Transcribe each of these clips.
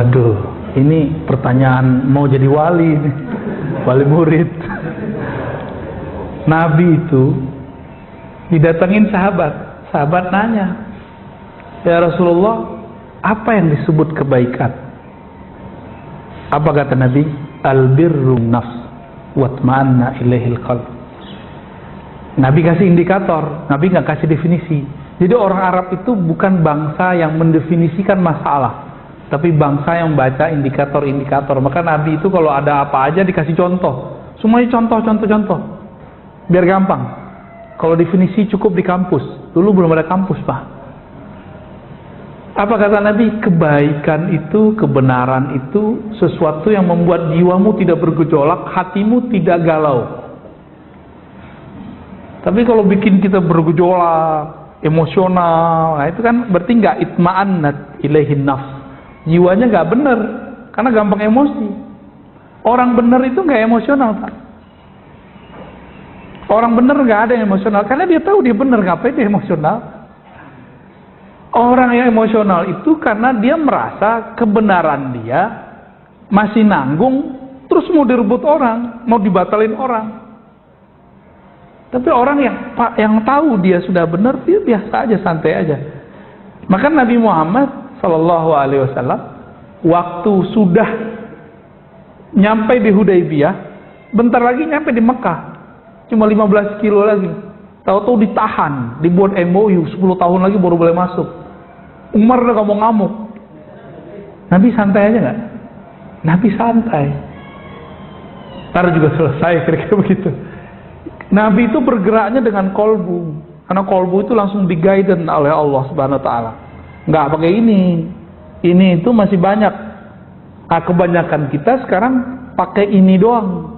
Waduh, ini pertanyaan mau jadi wali nih. Wali murid. Nabi itu didatengin sahabat nanya, ya Rasulullah, apa yang disebut kebaikan? Apa kata Nabi? Albirru nafs watma'anna ilaihil qalb. Nabi kasih indikator, Nabi nggak kasih definisi. Jadi orang Arab itu bukan bangsa yang mendefinisikan masalah, tapi bangsa yang baca indikator-indikator. Maka Nabi itu kalau ada apa aja dikasih contoh. Semuanya contoh. Biar gampang. Kalau definisi cukup di kampus. Dulu belum ada kampus, Pak. Apa kata Nabi? Kebaikan itu, kebenaran itu sesuatu yang membuat jiwamu tidak bergejolak, hatimu tidak galau. Tapi kalau bikin kita bergejolak, emosional, nah itu kan berarti nggak itma'annat ilaihin nafs. Jiwanya nggak bener, karena gampang emosi. Orang bener itu nggak emosional, Pak. Orang bener nggak ada yang emosional, karena dia tahu dia bener, ngapain dia emosional. Orang yang emosional itu karena dia merasa kebenaran dia masih nanggung, terus mau direbut orang, mau dibatalin orang. Tapi orang yang tahu dia sudah benar, dia biasa aja, santai aja. Maka Nabi Muhammad SAW waktu sudah nyampe di Hudaybiyah, bentar lagi nyampe di Mekah, cuma 15 kilo lagi. Tahu-tahu ditahan, dibuat MOU 10 tahun lagi baru boleh masuk. Umar udah ngamuk-ngamuk. Nabi santai aja nggak? Nabi santai. Ntar juga selesai, kira-kira begitu. Nabi itu bergeraknya dengan kolbu, karena kolbu itu langsung di-guidance oleh Allah Subhanahu Wa Taala. Nggak pakai ini itu masih banyak. Nah, kebanyakan kita sekarang pakai ini doang.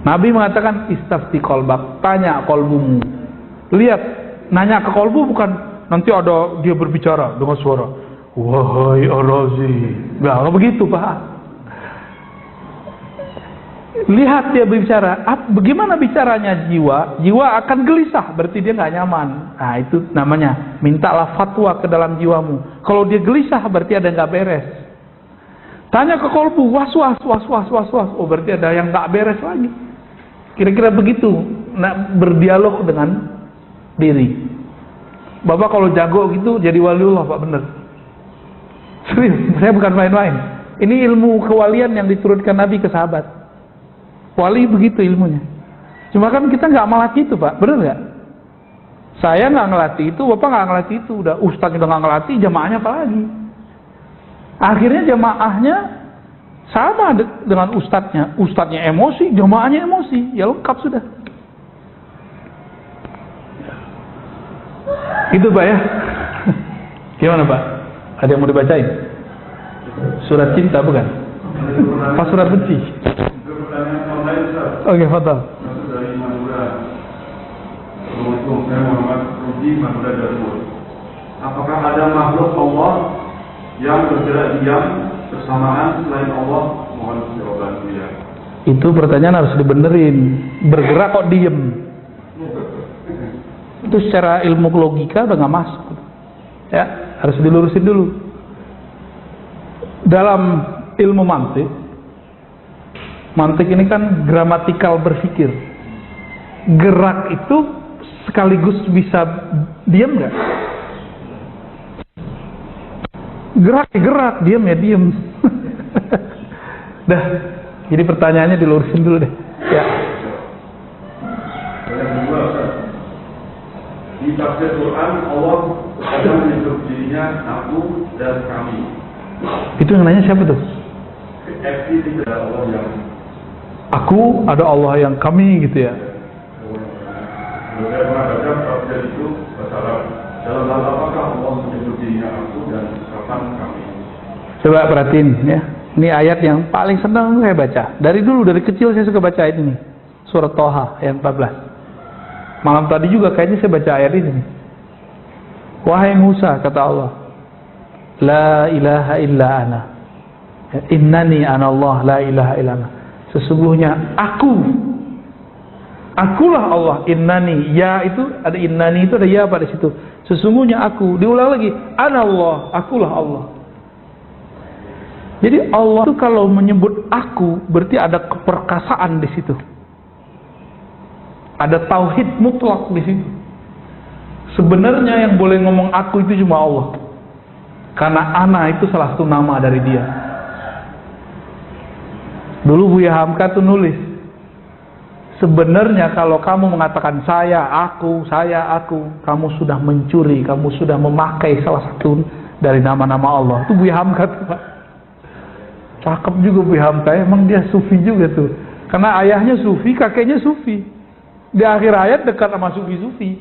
Nabi mengatakan istafti kolbak, tanya kolbumu. Lihat, nanya ke kolbu bukan nanti ada dia berbicara dengan suara, wahai Ar-Razi. Nggak begitu, Pak. Lihat dia berbicara, bagaimana bicaranya jiwa? Jiwa akan gelisah, berarti dia nggak nyaman. Nah itu namanya, mintalah fatwa ke dalam jiwamu. Kalau dia gelisah, berarti ada yang nggak beres. Tanya ke kolbu, was-was. Oh berarti ada yang nggak beres lagi. Kira-kira begitu, nah, berdialog dengan diri. Bapak kalau jago gitu, jadi waliullah, Pak, bener. Serius, saya bukan main-main. Ini ilmu kewalian yang diturunkan Nabi ke sahabat. Wali begitu ilmunya. Cuma kan kita nggak melatih itu, Pak, bener nggak? Saya nggak ngelatih itu, Bapak nggak ngelatih itu. Udah ustaz udah nggak ngelatih, jamaahnya apa lagi? Akhirnya jamaahnya sama dengan ustadznya. Ustadznya emosi, jamaahnya emosi, ya lengkap sudah. Itu, Pak, ya. Gimana, Pak? Ada yang mau dibacain? Surat cinta bukan? Pas surat benci? Oke, fadal. Dari Madura. Assalamualaikum, saya Muhammad Rudi, Madura Darul. Apakah ada makhluk Allah yang bergerak diam bersamaan selain Allah? Mohon jawabannya ya. Itu pertanyaan harus dibenerin. Bergerak kok diem? Itu secara ilmu logika udah nggak masuk. Ya, harus dilurusin dulu. Dalam ilmu mantik ini kan gramatikal berpikir. Gerak itu sekaligus bisa diam nggak? Gerak, diam ya diam. Dah, jadi pertanyaannya dilurusin dulu deh. Ya. Yang kedua, di tafsir Quran Allah ada menyebut dirinya aku dan kami. Itu yang nanya siapa tuh? Eksi tidak Allah yang aku, ada Allah yang kami gitu ya. Saya mengatakan tafsir itu masalah dalam hal apakah Allah menyebut dirinya aku dan kapan kami. Coba perhatiin ya. Ini ayat yang paling senang saya baca. Dari dulu, dari kecil saya suka baca ayat ini. Surat Toha ayat 14. Malam tadi juga kayaknya saya baca ayat ini. Wahai Musa, kata Allah, la ilaha illa ana. Innani anallah la ilaha illa ana. Sesungguhnya akulah Allah. Innani, ya itu ada innani, itu ada ya pada situ. Sesungguhnya aku. Diulang lagi, anallah, akulah Allah. Jadi Allah itu kalau menyebut aku berarti ada keperkasaan di situ. Ada tauhid mutlak di situ. Sebenarnya yang boleh ngomong aku itu cuma Allah. Karena ana itu salah satu nama dari dia. Dulu Buya Hamka tuh nulis, sebenarnya kalau kamu mengatakan saya, aku, kamu sudah mencuri, kamu sudah memakai salah satu dari nama-nama Allah. Itu Buya Hamka tuh, Pak. Cakep juga Buya Hamka, emang dia sufi juga tuh. Karena ayahnya sufi, kakeknya sufi. Di akhir ayat dekat sama sufi-sufi.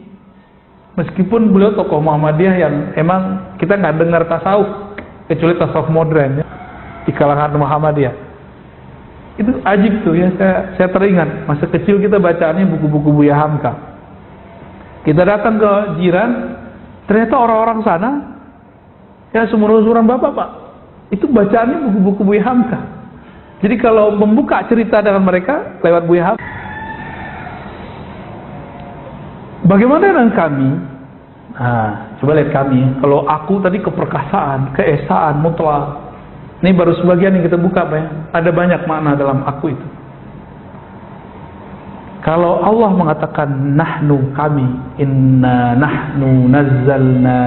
Meskipun beliau tokoh Muhammadiyah yang emang kita nggak dengar tasawuf, kecuali tasawuf modern ya, di kalangan Muhammadiyah. Itu ajib tuh ya, saya teringat masa kecil kita bacaannya buku-buku Buya Hamka. Kita datang ke jiran, ternyata orang-orang sana ya seumuran bapak, Pak, itu bacaannya buku-buku Buya Hamka. Jadi kalau membuka cerita dengan mereka lewat Buya Hamka. Bagaimana dengan kami? Nah, coba lihat kami. Kalau aku tadi keperkasaan, keesaan, mutlak. Ini baru sebagian yang kita buka, Pak ya. Ada banyak makna dalam aku itu. Kalau Allah mengatakan nahnu, kami, inna nahnu nazzalna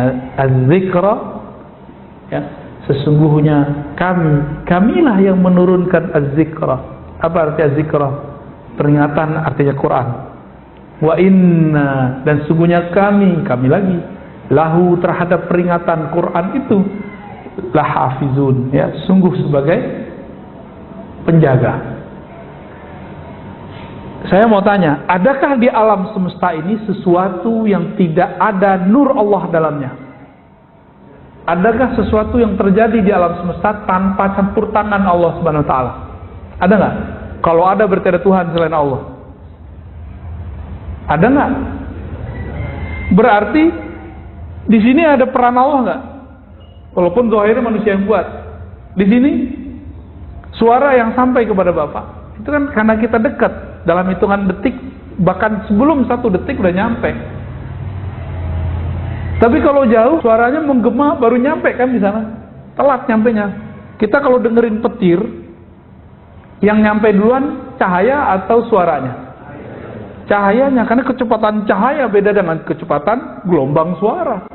az-zikra, ya, sesungguhnya kamilah yang menurunkan az-zikra. Apa arti az-zikra? Peringatan artinya Quran. Wa inna, dan sungguhnya kami lagi lahu terhadap peringatan Quran itu lahafizun, ya, sungguh sebagai penjaga. Saya mau tanya, adakah di alam semesta ini sesuatu yang tidak ada nur Allah dalamnya? Adakah sesuatu yang terjadi di alam semesta tanpa campur tangan Allah Subhanahu wa taala? Ada nggak? Kalau ada berarti ada Tuhan selain Allah. Ada nggak? Berarti di sini ada peran Allah nggak? Walaupun zahirnya manusia yang buat. Di sini suara yang sampai kepada Bapak itu kan karena kita dekat, dalam hitungan detik, bahkan sebelum 1 detik udah nyampe. Tapi kalau jauh suaranya menggema baru nyampe kan di sana, telat nyampenya. Kita kalau dengerin petir, yang nyampe duluan cahaya atau suaranya? Cahayanya, karena kecepatan cahaya beda dengan kecepatan gelombang suara.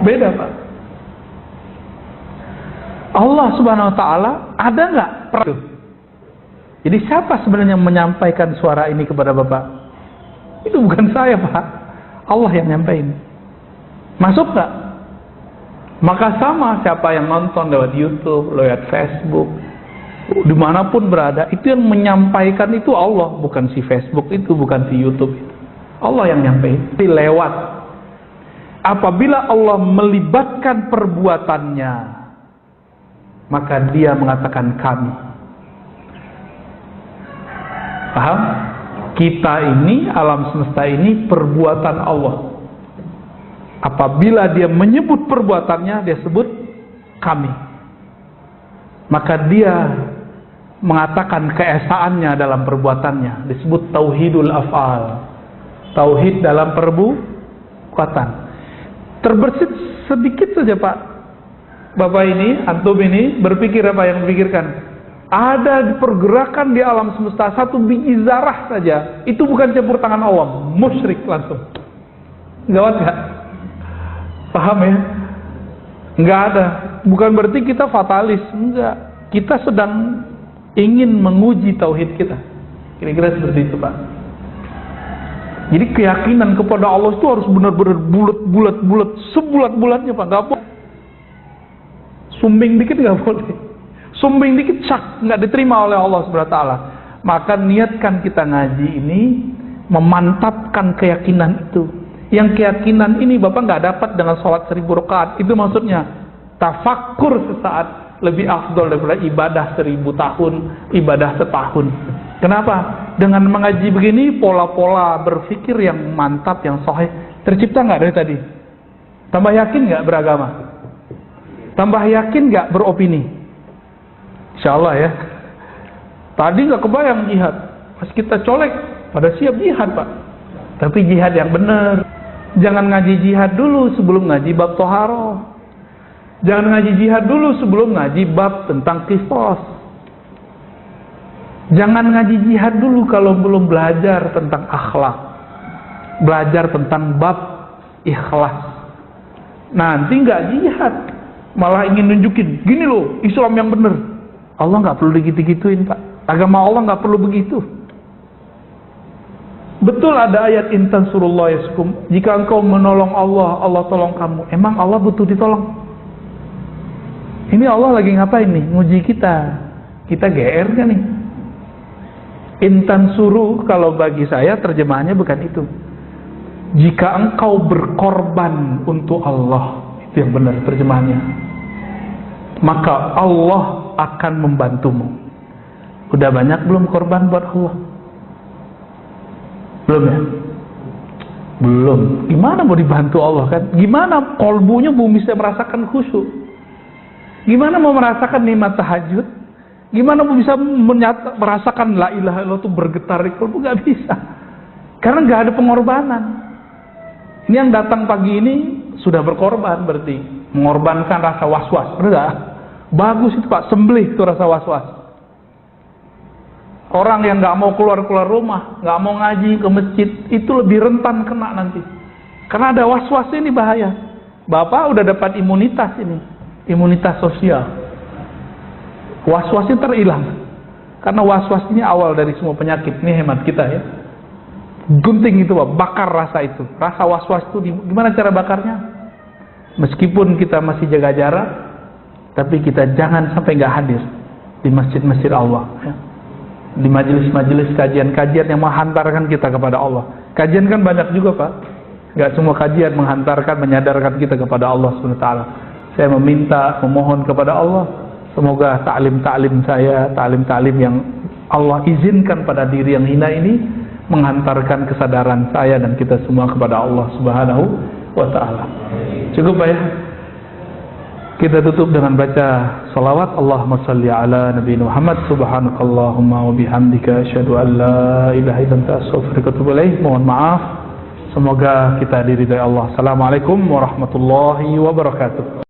Beda, Pak. Allah Subhanahu wa taala ada nggak? Jadi siapa sebenarnya yang menyampaikan suara ini kepada Bapak? Itu bukan saya, Pak. Allah yang nyampaikan. Masuk nggak? Maka sama siapa yang nonton lewat YouTube, lewat Facebook, dimanapun berada, itu yang menyampaikan itu Allah, bukan si Facebook itu, bukan si YouTube itu. Allah yang nyampaikan. Lewat. Apabila Allah melibatkan perbuatannya, maka dia mengatakan kami. Paham? Kita ini, alam semesta ini perbuatan Allah. Apabila dia menyebut perbuatannya, dia sebut kami. Maka dia mengatakan keesaannya dalam perbuatannya, disebut tauhidul af'al. Tauhid dalam perbuatan. Terbersit sedikit saja, Pak. Bapak ini, antum ini berpikir apa yang dipikirkan? Ada pergerakan di alam semesta, satu biji zarah saja, itu bukan campur tangan Allah, musyrik langsung. Gawat gak? Paham ya? Enggak ada. Bukan berarti kita fatalis, enggak. Kita sedang ingin menguji tauhid kita. Kira-kira seperti itu, Pak. Jadi keyakinan kepada Allah itu harus benar-benar bulat, sebulat-bulatnya, Pak. Enggak boleh sumbing dikit, enggak boleh. Sumbing dikit cak, enggak diterima oleh Allah Subhanahu wa taala. Maka niatkan kita ngaji ini memantapkan keyakinan itu. Yang keyakinan ini Bapak nggak dapat dengan sholat 1000 rakaat. Itu maksudnya tafakkur sesaat lebih afdol daripada ibadah 1000 tahun, ibadah setahun. Kenapa? Dengan mengaji begini, pola-pola berpikir yang mantap, yang sahih tercipta nggak dari tadi? Tambah yakin nggak beragama? Tambah yakin nggak beropini? Insya Allah ya. Tadi nggak kebayang jihad, pas kita colek pada siap jihad, Pak. Tapi jihad yang benar. Jangan ngaji jihad dulu sebelum ngaji bab toharoh. Jangan ngaji jihad dulu sebelum ngaji bab tentang qisas. Jangan ngaji jihad dulu kalau belum belajar tentang akhlak, belajar tentang bab ikhlas. Nanti nggak jihad, malah ingin nunjukin, gini loh Islam yang benar. Allah nggak perlu digitu-gituin, Pak. Agama Allah nggak perlu begitu. Betul ada ayat intan surullah yaskum. Jika engkau menolong Allah, Allah tolong kamu. Emang Allah butuh ditolong? Ini Allah lagi ngapain nih? Nguji kita. Kita GR kan nih? Intan suruh kalau bagi saya terjemahannya bukan itu. Jika engkau berkorban untuk Allah, itu yang benar terjemahannya, maka Allah akan membantumu. Udah banyak belum korban buat Allah? Belum ya? Belum. Gimana mau dibantu Allah kan? Gimana kolbunya belum bisa merasakan khusyuk? Gimana mau merasakan nikmat tahajud? Gimana mau bisa merasakan la ilaha illallah itu bergetar di kolbu? Gak bisa. Karena gak ada pengorbanan. Ini yang datang pagi ini sudah berkorban berarti. Mengorbankan rasa was-was. Benar? Bagus itu Pak, sembelih itu rasa was-was. Orang yang gak mau keluar-keluar rumah, gak mau ngaji ke masjid, itu lebih rentan kena nanti. Karena ada was-was ini bahaya. Bapak udah dapat imunitas ini. Imunitas sosial. Was-wasnya terhilang. Karena was-was ini awal dari semua penyakit. Ini hemat kita ya. Gunting itu Pak, bakar rasa itu. Rasa was-was itu gimana cara bakarnya? Meskipun kita masih jaga jarak, tapi kita jangan sampai nggak hadir di masjid-masjid Allah ya. Di majelis-majelis kajian-kajian yang menghantarkan kita kepada Allah. Kajian kan banyak juga Pak. Nggak semua kajian menghantarkan, menyadarkan kita kepada Allah SWT. Saya memohon kepada Allah, semoga ta'lim-ta'lim saya, ta'lim-ta'lim yang Allah izinkan pada diri yang hina ini, menghantarkan kesadaran saya dan kita semua kepada Allah Subhanahu wa ta'ala. Cukup Pak ya? Kita tutup dengan baca salawat. Allahumma salli ala Nabi Muhammad. Subhanakallahumma wa bihamdika asyhadu an la ilaha illa anta astaghfiruka wa atubu ilaik. Mohon maaf. Semoga kita diridai Allah. Assalamualaikum warahmatullahi wabarakatuh.